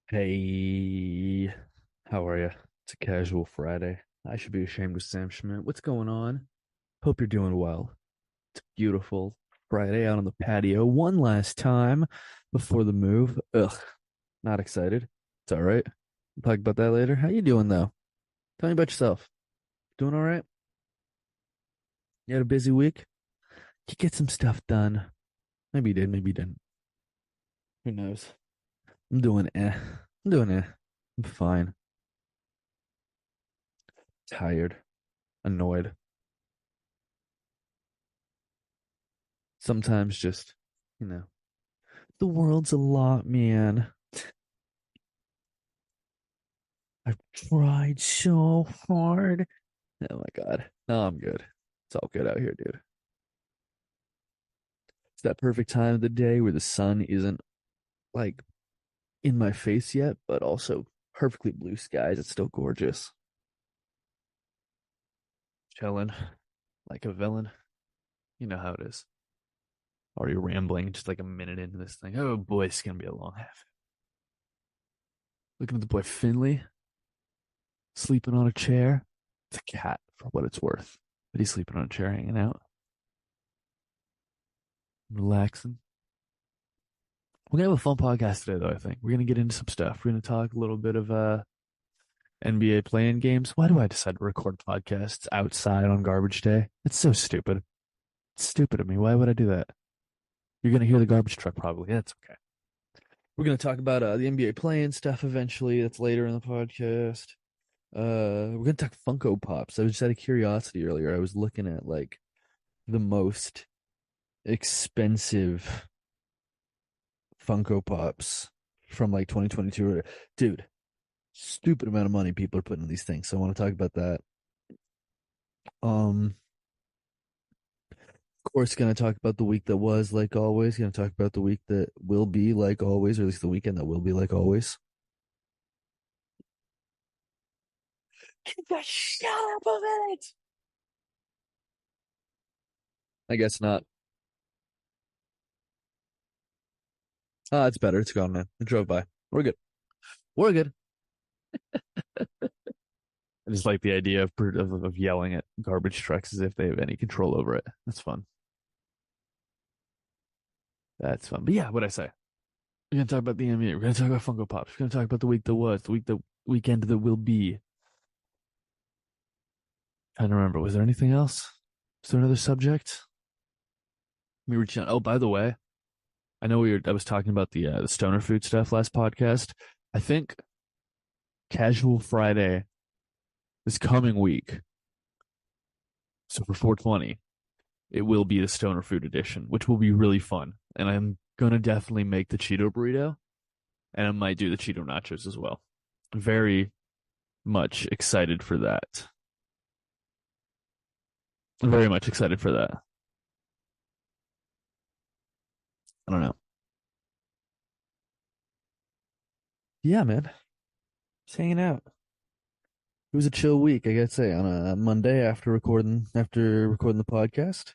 Hey, how are you? It's a casual Friday. I should be ashamed of Sam Schmidt. What's going on? Hope you're doing well. It's a beautiful Friday out on the patio one last time before the move. Ugh, not excited. It's all right. We'll talk about that later. How you doing though? Tell me about yourself. Doing all right? You had a busy week? You get some stuff done. Maybe you did, maybe you didn't. Who knows? I'm doing eh. I'm doing eh. I'm fine. Tired. Annoyed. Sometimes just, you know. The world's a lot, man. I've tried so hard. Oh my God. No, I'm good. It's all good out here, dude. It's that perfect time of the day where the sun isn't like in my face yet, but also perfectly blue skies. It's still gorgeous. Chilling like a villain. You know how it is. Already rambling just like a minute into this thing. Oh boy, it's gonna be a long half. Looking at the boy Finley sleeping on a chair. It's a cat for what it's worth, but he's sleeping on a chair hanging out, relaxing. We're gonna have a fun podcast today, though. I think we're gonna get into some stuff. We're gonna talk a little bit of NBA playing games. Why do I decide to record podcasts outside on garbage day? It's so stupid. It's stupid of me. Why would I do that? You're gonna hear the garbage truck probably. That's okay. We're gonna talk about the NBA playing stuff eventually. That's later in the podcast. We're gonna talk Funko Pops. I was just out of curiosity earlier. I was looking at like the most expensive Funko Pops from like 2022. Dude, stupid amount of money people are putting in these things. So I want to talk about that. Um, of course, going to talk about the week that was like always. Going to talk about the week that will be like always, or at least the weekend that will be like always. Can you guys shut up a minute? I guess not. Ah, it's better. It's gone, man. I drove by. We're good. We're good. I just like the idea of yelling at garbage trucks as if they have any control over it. That's fun. That's fun. But yeah, what I say. We're gonna talk about the NBA. We're gonna talk about Funko Pops. We're gonna talk about the week that was, the weekend that will be. Trying to remember. Was there anything else? Was there another subject? We were. Oh, by the way, I know I was talking about the stoner food stuff last podcast. I think Casual Friday this coming week. So for 420, it will be the stoner food edition, which will be really fun. And I'm gonna definitely make the Cheeto burrito, and I might do the Cheeto nachos as well. Very much excited for that. Very much excited for that. I don't know. Yeah, man. Just hanging out. It was a chill week, I gotta say. On a Monday after recording the podcast,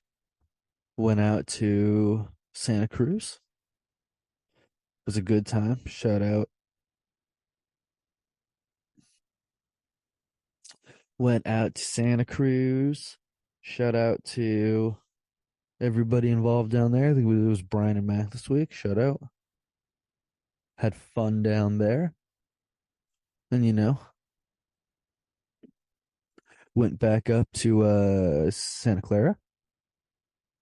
went out to Santa Cruz. It was a good time. Shout out. Went out to Santa Cruz. Shout out to everybody involved down there. I think it was Brian and Matt this week. Shout out. Had fun down there. And went back up to Santa Clara.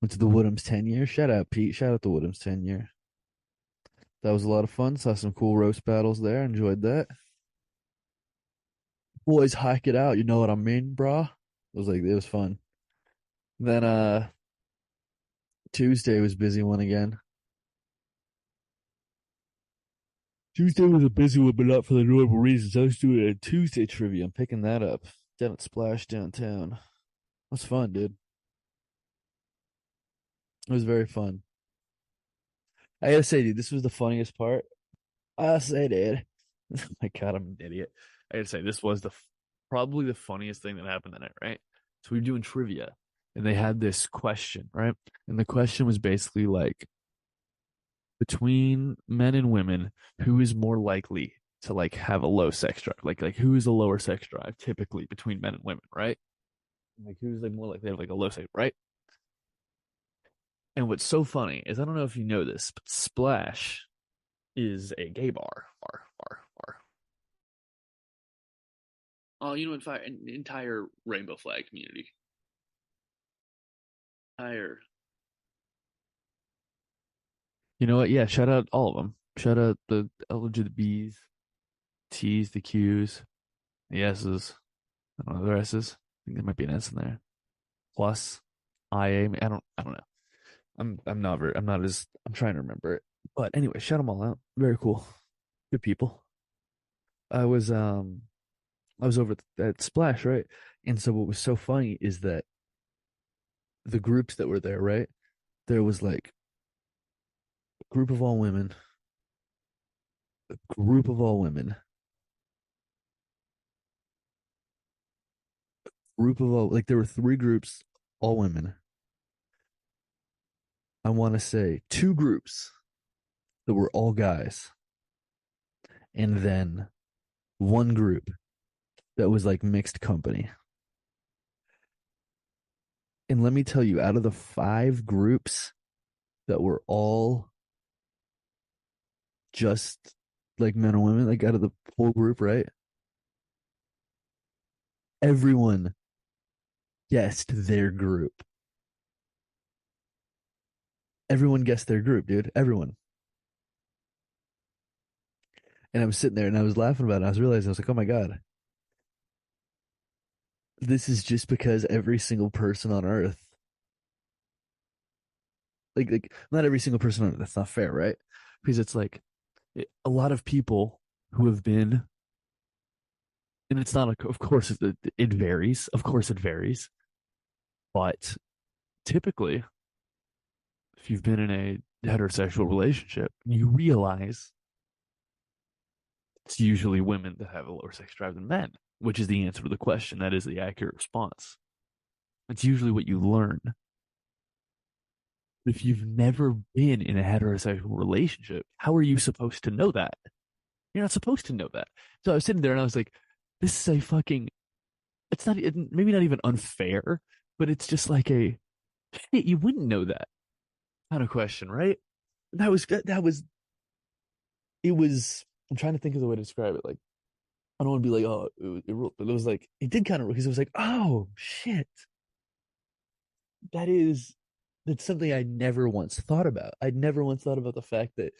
Went to the Woodhams 10 year. Shout out Pete. Shout out the Woodhams 10 year. That was a lot of fun. Saw some cool roast battles there. Enjoyed that. Boys hike it out. You know what I mean, brah? It was fun. Then Tuesday was a busy one again. Tuesday was a busy one, but not for the normal reasons. I was doing a Tuesday trivia. I'm picking that up down at Splash downtown. That's fun, dude. It was very fun. I gotta say, dude, this was the funniest part. I say, dude. Oh my God, I'm an idiot. I gotta say, this was probably the funniest thing that happened that night, right? So we were doing trivia, and they had this question, right? And the question was basically like, between men and women, who is more likely to like have a low sex drive. Like who's a lower sex drive typically between men and women, right? Like who's like more likely to have like a low sex, right? And what's so funny is I don't know if you know this, but Splash is a gay bar. Bar. Oh, you know, an entire rainbow flag community. Entire. You know what? Yeah, shout out all of them. Shout out the L to the B's, T's, the Q's, the S's. I don't know the S's. I think there might be an S in there. Plus, IA. I don't know. I'm not as I'm trying to remember it. But anyway, shout them all out. Very cool. Good people. I was um I was over at Splash, right? And so what was so funny is that the groups that were there, right? There was like a group of all women, group of all women, group of all like there were three groups, all women. I want to say two groups that were all guys, and then one group that was like mixed company. And let me tell you, out of the five groups that were all just like men and women, like out of the whole group, right? Everyone guessed their group. Everyone guessed their group, dude. Everyone. And I was sitting there and I was laughing about it. I was realizing I was like, oh my God, this is just because every single person on earth, like not every single person on earth, that's not fair, right? Because it's like a lot of people who have been, and it's not, of course, it varies. Of course, it varies. But typically, if you've been in a heterosexual relationship, you realize it's usually women that have a lower sex drive than men, which is the answer to the question. That is the accurate response. It's usually what you learn. If you've never been in a heterosexual relationship, how are you supposed to know that? You're not supposed to know that. So I was sitting there and I was like, this is a fucking, it's not, maybe not even unfair, but it's just like hey, you wouldn't know that kind of question, right? It was, I'm trying to think of the way to describe it. Like, I don't want to be like, oh, it ruled, but it was like, it did kind of, because it was like, oh, shit. That is, that's something I never once thought about. I'd never once thought about the fact that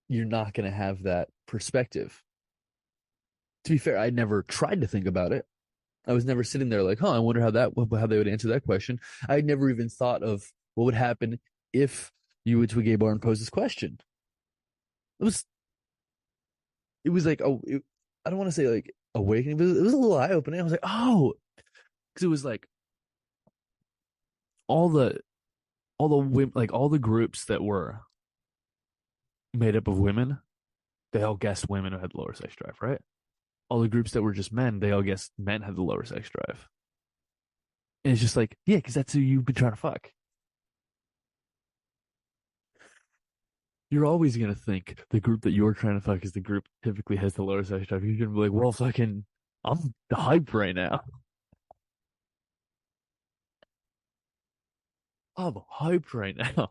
you're not going to have that perspective. To be fair, I never tried to think about it. I was never sitting there like, huh, I wonder how they would answer that question. I had never even thought of what would happen if you went to a gay bar and posed this question. It was, it was like, I don't want to say like awakening, but it was a little eye opening. I was like, oh, because it was like all the, all the women, like all the groups that were made up of women, they all guessed women who had the lower sex drive, right? All the groups that were just men, they all guessed men had the lower sex drive. And it's just like, yeah, because that's who you've been trying to fuck. You're always gonna think the group that you're trying to fuck is the group that typically has the lower sex drive. You're gonna be like, well, fucking, I'm hyped right now. I'm hyped right now,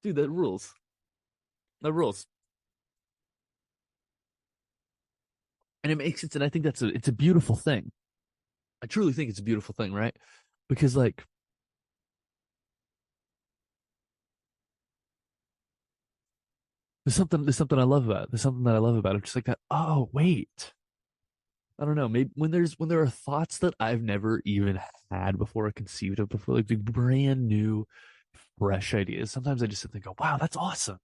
dude. That rules. That rules, and it makes sense. And I think it's a beautiful thing. I truly think it's a beautiful thing, right? Because like there's something I love about it. There's something that I love about it. Just like that. Oh wait, I don't know. Maybe when there are thoughts that I've never even had before or conceived of before, like the brand new, fresh ideas. Sometimes I just sit there and go, "Wow, that's awesome.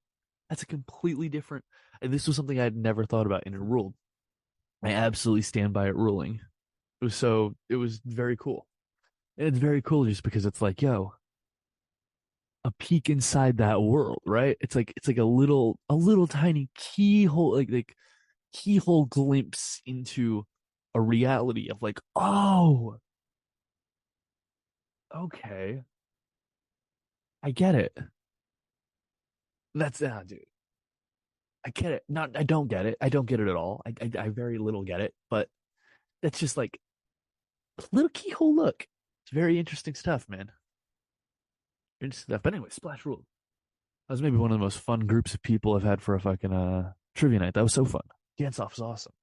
That's a completely different." And this was something I'd never thought about, and it ruled. I absolutely stand by it ruling. It was very cool, and it's very cool just because it's like, yo, a peek inside that world, right? It's like a little tiny keyhole, like keyhole glimpse into a reality of like, oh, okay, I get it. That's dude. I get it. Not I don't get it. I don't get it at all. I very little get it, but that's just like little keyhole look. It's very interesting stuff, man. Interesting stuff. But anyway, Splash Rule. That was maybe one of the most fun groups of people I've had for a fucking trivia night. That was so fun. Dance off was awesome.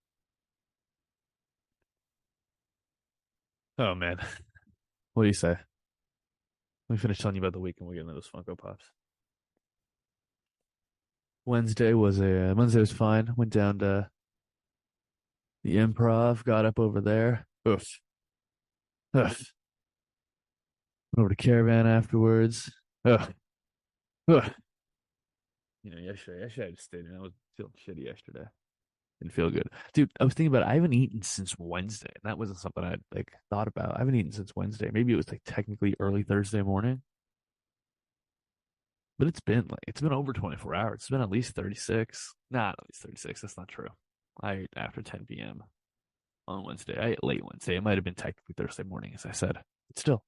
Oh man. What do you say? Let me finish telling you about the week and we'll get into those Funko Pops. Wednesday was fine. Went down to the improv, got up over there. Oof. Oof. Went over to Caravan afterwards. Ugh. Ugh. Yesterday I just stayed in. I was feeling shitty yesterday. Didn't feel good. Dude, I was thinking about it. I haven't eaten since Wednesday, and that wasn't something I'd like thought about. I haven't eaten since Wednesday. Maybe it was like technically early Thursday morning, but it's been over 24 hours. It's been at least 36. Not at least 36. That's not true. I ate after 10 p.m. on Wednesday. I ate late Wednesday. It might have been technically Thursday morning, as I said. But still,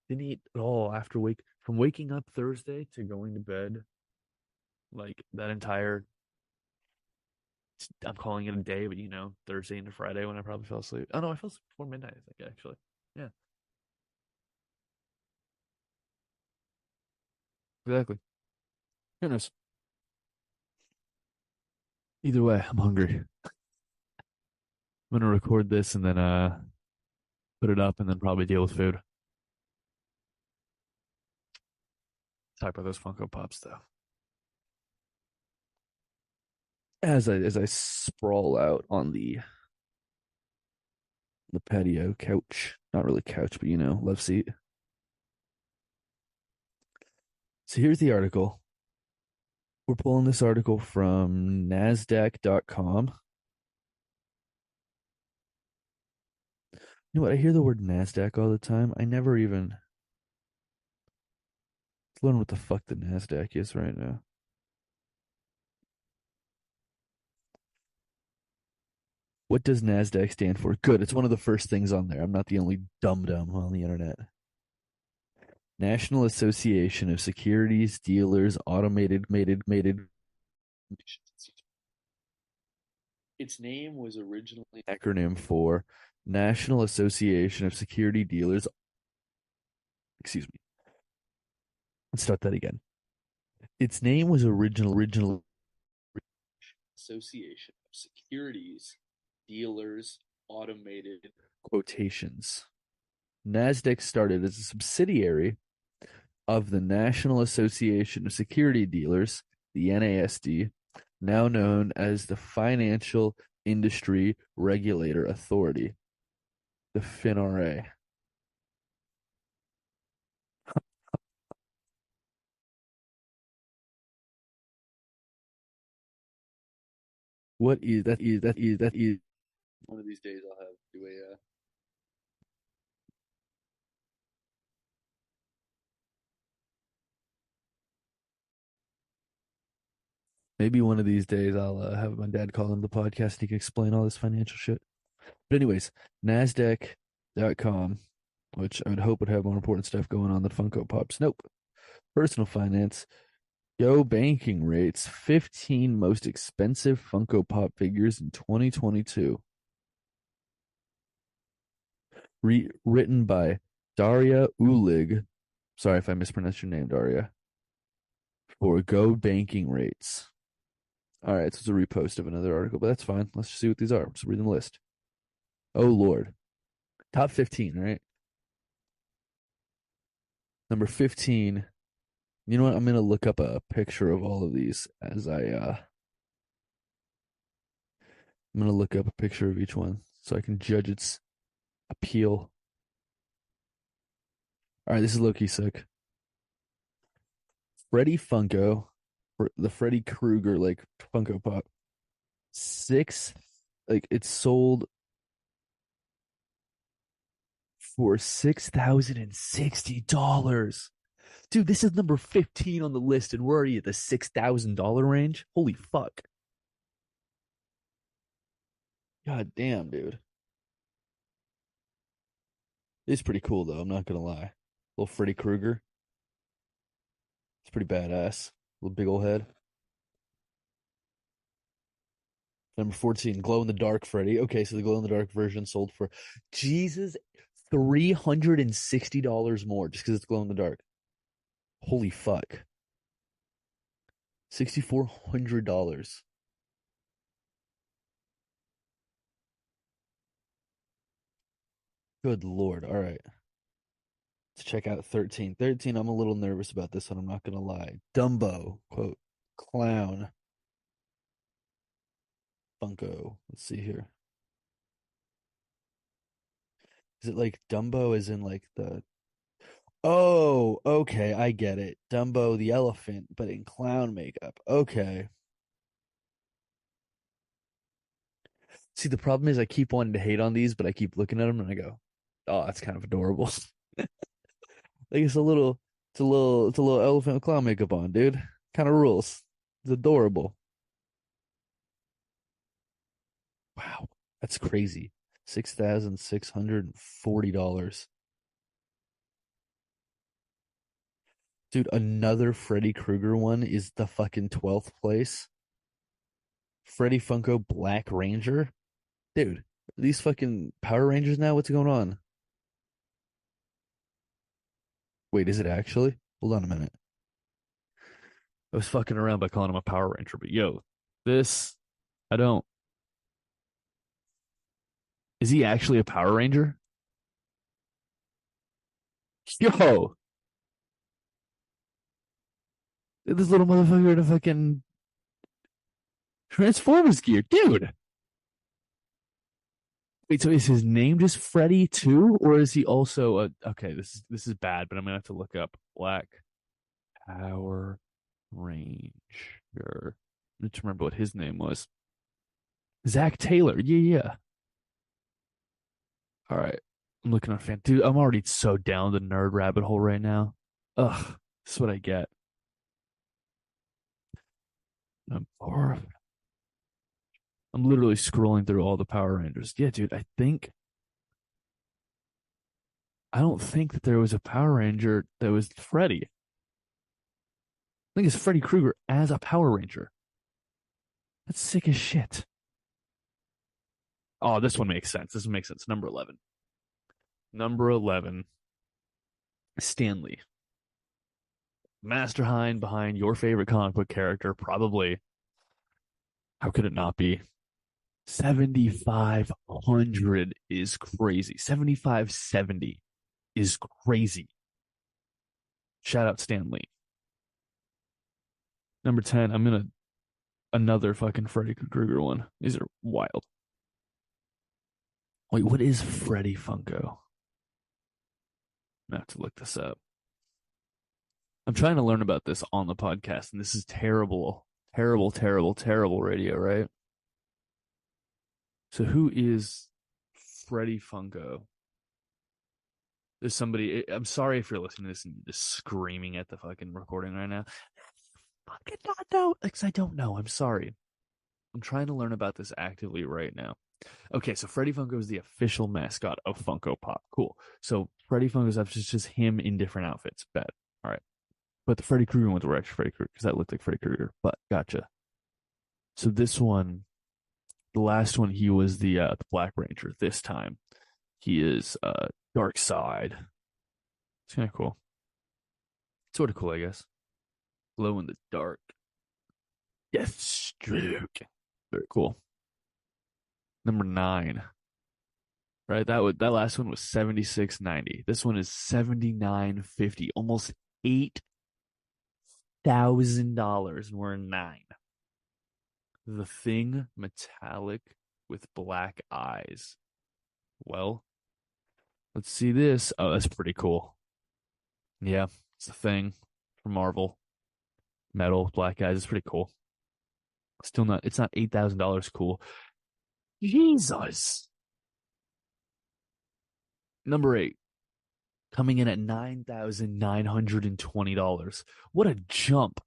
didn't eat at all after from waking up Thursday to going to bed. Like that entire, I'm calling it a day, but Thursday into Friday when I probably fell asleep. Oh no, I fell asleep before midnight, I think, actually. Yeah, exactly. Who knows? Either way, I'm hungry. I'm gonna record this and then put it up and then probably deal with food. Talk about those Funko Pops though. As I sprawl out on the patio couch, not really couch, but love seat. So here's the article. We're pulling this article from Nasdaq.com. You know what? I hear the word Nasdaq all the time. I never even learn what the fuck the Nasdaq is right now. What does Nasdaq stand for? Good. It's one of the first things on there. I'm not the only dum dum on the internet. National Association of Securities Dealers Automated Mated. Its name was originally an acronym for National Association of Security Dealers. Excuse me. Let's start that again. Its name was original Association of Securities Dealers Automated Quotations. Nasdaq started as a subsidiary of the National Association of Security Dealers, the NASD, now known as the Financial Industry Regulator Authority, the FINRA. What is that is one of these days I'll have to do a maybe one of these days I'll have my dad call him the podcast and he can explain all this financial shit. But anyways, Nasdaq.com, which I would hope would have more important stuff going on than Funko Pops. Nope. Personal finance. Go banking rates. 15 most expensive Funko Pop figures in 2022. Written by Daria Ulig. Sorry if I mispronounced your name, Daria. For Go banking rates. All right, so it's a repost of another article, but that's fine. Let's just see what these are. Just reading the list. Oh Lord. Top 15, right? Number 15. You know what? I'm gonna look up a picture of all of these as I'm gonna look up a picture of each one so I can judge its appeal. All right, this is low-key sick. Freddy Funko, the Freddy Krueger like Funko Pop. Six, like it's sold for $6,060. Dude, this is number 15 on the list, and we're already at the $6,000 range. Holy fuck. God damn, dude. It's pretty cool though, I'm not gonna lie. Little Freddy Krueger. It's pretty badass. Little big old head. Number 14, glow in the dark Freddy. Okay, so the glow in the dark version sold for Jesus $360 more just because it's glow in the dark. Holy fuck. $6,400. Good Lord. All right. Let's check out 13. 13, I'm a little nervous about this one, I'm not gonna lie. Dumbo, quote, clown, Funko. Let's see here. Is it like Dumbo as in like the Oh, okay, I get it. Dumbo the elephant, but in clown makeup. Okay. See, the problem is I keep wanting to hate on these, but I keep looking at them and I go, "Oh, that's kind of adorable." Like it's a little elephant with clown makeup on, dude. Kind of rules. It's adorable. Wow, that's crazy. $6,640. Dude, another Freddy Krueger one is the fucking 12th place. Freddy Funko Black Ranger. Dude, are these fucking Power Rangers now? What's going on? Wait, is it actually? Hold on a minute. I was fucking around by calling him a Power Ranger, but yo, this, I don't. Is he actually a Power Ranger? Yo, this little motherfucker in a fucking Transformers gear, dude. Wait, so is his name just Freddy too, or is he also a? Okay, this is bad, but I'm gonna have to look up Black Power Ranger. I need to remember what his name was. Zach Taylor. Yeah, yeah. All right. I'm looking on fan. Dude, I'm already so down the nerd rabbit hole right now. Ugh, this is what I get. I'm, I'm literally scrolling through all the Power Rangers. Yeah, dude, I don't think that there was a Power Ranger that was Freddy. I think it's Freddy Krueger as a Power Ranger. That's sick as shit. Oh, this one makes sense. This one makes sense. Number 11. Number 11, Stanley. Mastermind behind your favorite comic book character, probably. How could it not be? 7,500 is crazy. 7,570 is crazy. Shout out Stanley. Number 10, I'm gonna another fucking Freddy Krueger one. These are wild. Wait, what is Freddy Funko? I have to look this up. I'm trying to learn about this on the podcast, and this is terrible, terrible, terrible, terrible radio, right? So who is Freddy Funko? There's somebody. I'm sorry if you're listening to this and just screaming at the fucking recording right now. Fucking not know, because I don't know. I'm sorry. I'm trying to learn about this actively right now. Okay, so Freddy Funko is the official mascot of Funko Pop. Cool. So Freddy Funko's up just him in different outfits. Bet. All right. But the Freddy Krueger ones were actually Freddy Krueger because that looked like Freddy Krueger. But gotcha. So this one, the last one, he was the Black Ranger. This time, he is Dark Side. It's kind of cool. Sort of cool, I guess. Glow in the dark. Deathstroke. Very cool. Number 9. Right, that last one was 76.90. This one is 79.50. Almost $8,000, and we're 9. The Thing metallic with black eyes. Well, let's see this. Oh, that's pretty cool. Yeah, it's the Thing from Marvel. Metal, black eyes. It's pretty cool. Still not. It's not $8,000 cool. Jesus. Number 8, coming in at $9,920. What a jump!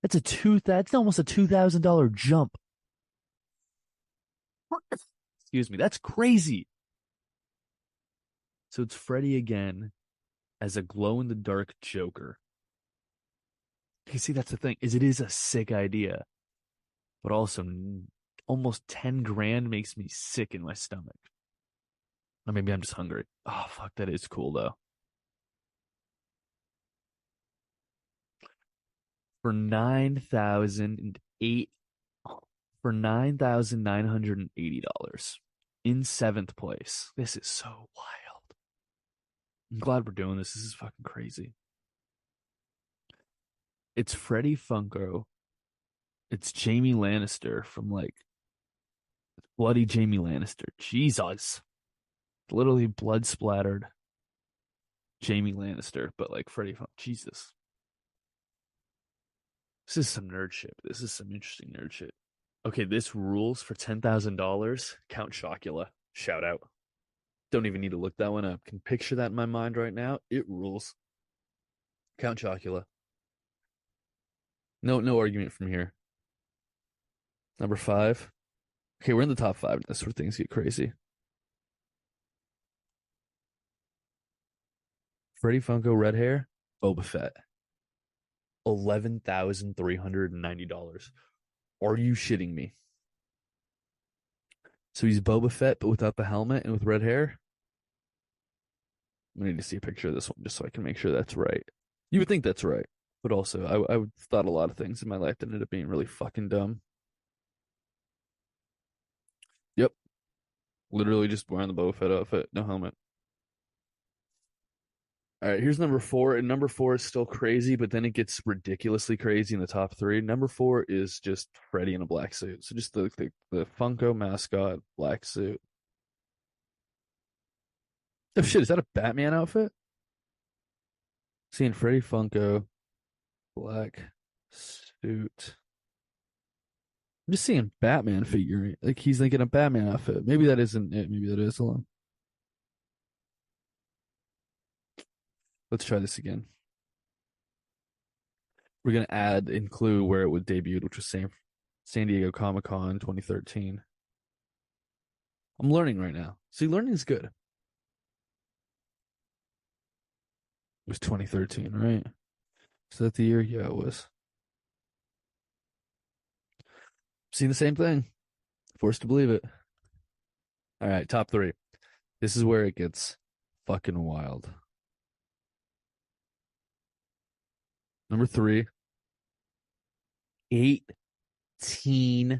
That's almost a $2,000 jump. Excuse me. That's crazy. So it's Freddy again as a glow in the dark Joker. You see, that's the thing, is it is a sick idea. but also almost 10 grand makes me sick in my stomach. Or maybe I'm just hungry. Oh, fuck, that is cool though. For 9,008 for $9,980 in seventh place. This is so wild. I'm glad we're doing this. This is fucking crazy. It's Freddie Funko. It's Jamie Lannister from like bloody Jamie Lannister. Jesus. Literally blood splattered Jamie Lannister, but like Freddie Funko. Jesus. This is some nerd shit. This is some interesting nerd shit. Okay, this rules for $10,000. Count Chocula. Shout out. Don't even need to look that one up. Can picture that in my mind right now. It rules. Count Chocula. No argument from here. Number five. Okay, we're in the top five. That's where things get crazy. Freddie Funko, red hair, Boba Fett. $11,390. Are you shitting me? So he's Boba Fett, but without the helmet and with red hair? We need to see a picture of this one just so I can make sure that's right. You would think that's right, but also I would thought a lot of things in my life that ended up being really fucking dumb. Yep, literally just wearing the Boba Fett outfit, no helmet. All right, here's number four, and number four is still crazy, but then it gets ridiculously crazy in the top three. Number four is just Freddy in a black suit, so just the Funko mascot black suit. Oh shit, is that a Batman outfit? Seeing Freddy Funko black suit. I'm just seeing Batman figure. Like he's like in a Batman outfit. Maybe that isn't it. Maybe that is. Hold on. Let's try this again. We're gonna include where it would debut, which was San Diego Comic Con 2013. I'm learning right now. See, learning is good. It was 2013, right? Is that the year? Yeah, it was. Seeing the same thing. Forced to believe it. All right, top three. This is where it gets fucking wild. Number three, $18,000.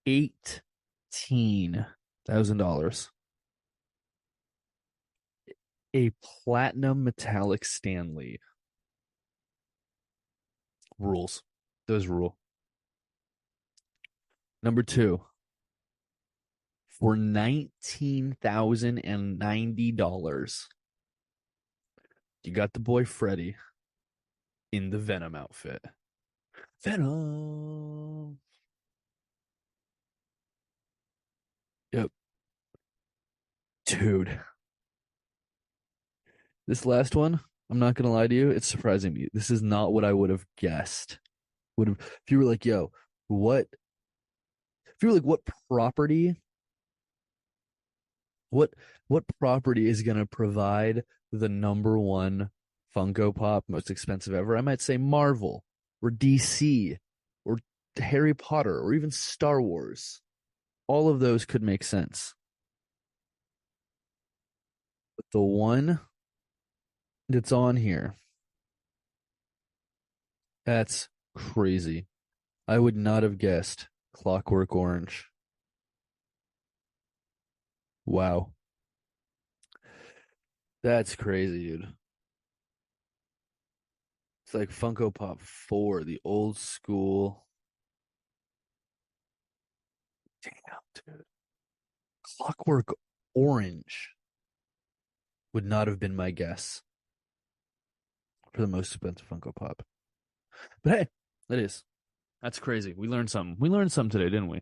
$18,000. A platinum metallic Stanley. Rules. Those rule. Number two, for $19,090, you got the boy Freddy in the Venom outfit. Venom. Yep. Dude. This last one, I'm not gonna lie to you, it's surprising me. This is not what I would have guessed. Would have if you were like, yo, what if you were like what property what what property is gonna provide the number one Funko Pop most expensive ever? I might say Marvel or DC or Harry Potter or even Star Wars. All of those could make sense. But the one that's on here, that's crazy. I would not have guessed Clockwork Orange. Wow. That's crazy, dude. It's like Funko Pop 4, the old school. Damn, dude. Clockwork Orange would not have been my guess for the most expensive Funko Pop. But hey, it is. That's crazy. We learned something. We learned something today, didn't we?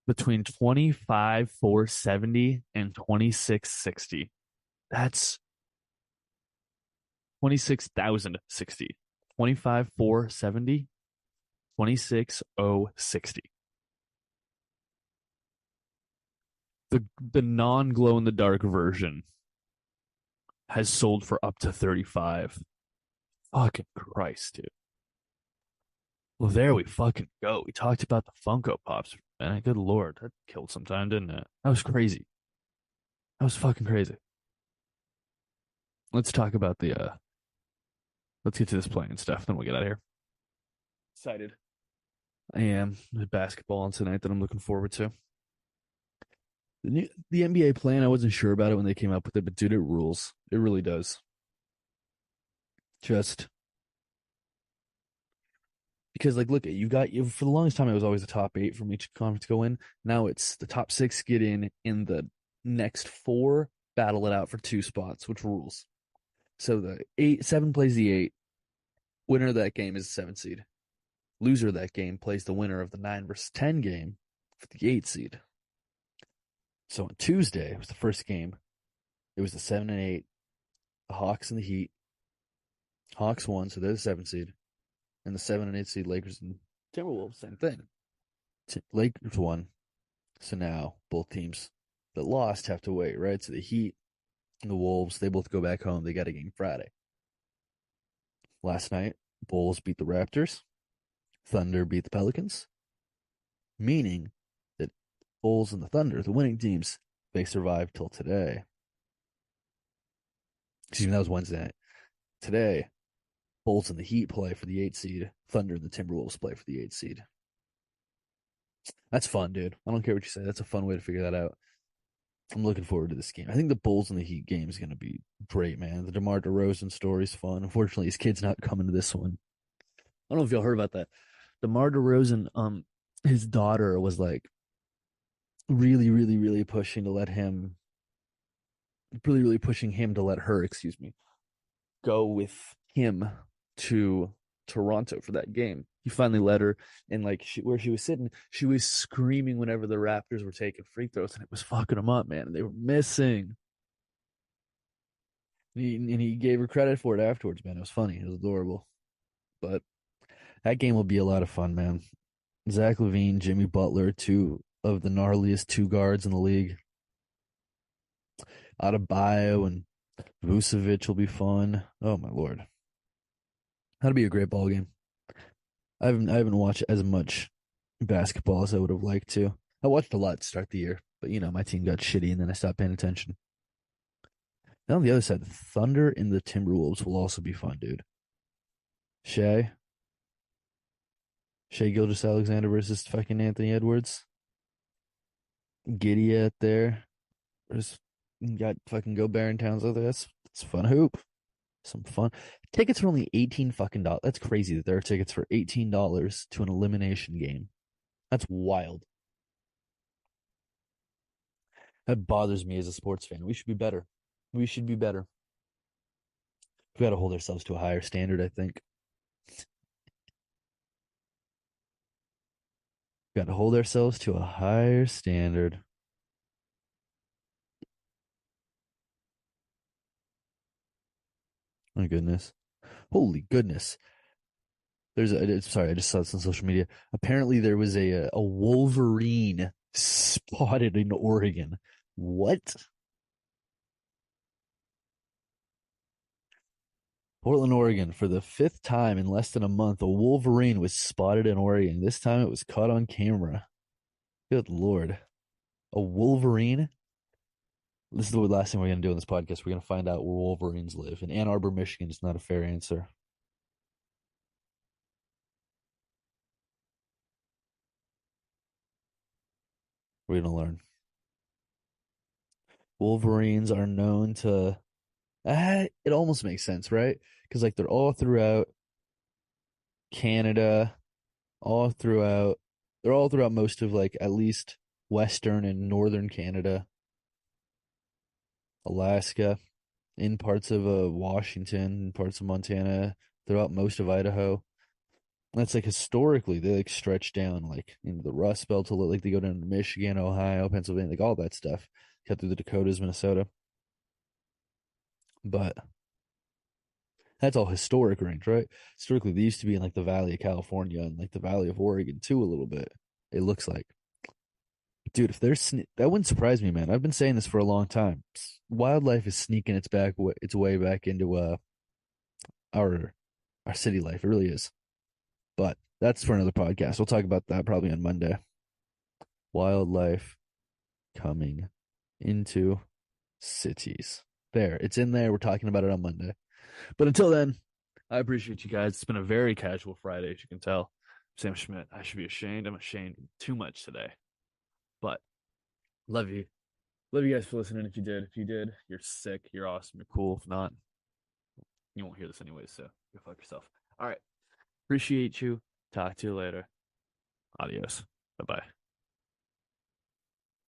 Between 25,470 and 2660. That's 26,060. 25,470, 26,060. The non glow in the dark version has sold for up to 35. Fucking Christ, dude. Well, there we fucking go. We talked about the Funko Pops, man. Good Lord. That killed some time, didn't it? That was crazy. That was fucking crazy. Let's talk about let's get to this playing stuff, then we'll get out of here. Excited. I am. There's basketball on tonight that I'm looking forward to. The NBA plan, I wasn't sure about it when they came up with it, but dude, it rules. It really does. Just because, like, look, you got you for the longest time, it was always the top eight from each conference to go in. Now it's the top six get in the next four battle it out for two spots, which rules. So the seven plays the eight. Winner of that game is the seven seed. Loser of that game plays the winner of the 9 versus 10 game for the 8 seed. So on Tuesday, it was the first game. It was the 7 and 8, the Hawks and the Heat. Hawks won, so they're the 7 seed. And the 7 and 8 seed Lakers and Timberwolves, same thing. Lakers won. So now both teams that lost have to wait, right? So the Heat and the Wolves, they both go back home. They got a game Friday. Last night, Bulls beat the Raptors. Thunder beat the Pelicans. Meaning that Bulls and the Thunder, the winning teams, they survived till today. Excuse me, that was Wednesday night. Today, Bulls and the Heat play for the 8 seed. Thunder and the Timberwolves play for the 8 seed. That's fun, dude. I don't care what you say. That's a fun way to figure that out. I'm looking forward to this game. I think the Bulls and the Heat game is going to be great, man. The DeMar DeRozan story is fun. Unfortunately, his kid's not coming to this one. I don't know if y'all heard about that. DeMar DeRozan, his daughter was like really, really, really pushing to let him, really, really pushing him to let her, excuse me, go with him to Toronto for that game. He finally let her, and like where she was sitting, she was screaming whenever the Raptors were taking free throws, and it was fucking them up, man. And they were missing. And he gave her credit for it afterwards, man. It was funny. It was adorable. But that game will be a lot of fun, man. Zach LaVine, Jimmy Butler, two of the gnarliest two guards in the league. Adebayo and Vucevic will be fun. Oh my lord, that'll be a great ball game. I haven't watched as much basketball as I would have liked to. I watched a lot to start the year, but my team got shitty and then I stopped paying attention. Now on the other side, the Thunder and the Timberwolves will also be fun, dude. Shea, Shea Gilgeous-Alexander versus fucking Anthony Edwards. Giddy out there. There's got fucking Gobert and Towns out there. That's fun hoop. Some fun. Tickets are only 18 fucking dollars. That's crazy that there are tickets for $18 to an elimination game. That's wild. That bothers me as a sports fan. We should be better. We should be better. We got to hold ourselves to a higher standard, I think. We got to hold ourselves to a higher standard. My goodness. Holy goodness. Sorry, I just saw this on social media. Apparently there was a Wolverine spotted in Oregon. What? Portland, Oregon, for the fifth time in less than a month, a Wolverine was spotted in Oregon. This time it was caught on camera. Good Lord. A Wolverine? This is the last thing we're going to do in this podcast. We're going to find out where Wolverines live. And Ann Arbor, Michigan is not a fair answer. We're going to learn. Wolverines are known to. It almost makes sense, right? Because like they're all throughout Canada, all throughout. They're all throughout most of like at least Western and Northern Canada, Alaska, in parts of Washington, parts of Montana, throughout most of Idaho. That's like historically they like stretch down like into the Rust Belt to like they go down to Michigan, Ohio, Pennsylvania, like all that stuff, cut through the Dakotas, Minnesota. But that's all historic range, right? Historically, they used to be in like the Valley of California and like the Valley of Oregon too, a little bit. It looks like, dude, if there's that wouldn't surprise me, man. I've been saying this for a long time. Wildlife is sneaking its way back into our our city life. It really is. But that's for another podcast. We'll talk about that probably on Monday. Wildlife coming into cities. There, it's in there. We're talking about it on Monday. But until then, I appreciate you guys. It's been a very casual Friday, as you can tell. Sam Schmidt, I should be ashamed. I'm ashamed too much today. But love you. Love you guys for listening. If you did, you're sick. You're awesome. You're cool. If not, you won't hear this anyways. So go fuck yourself. All right. Appreciate you. Talk to you later. Adios. Bye bye.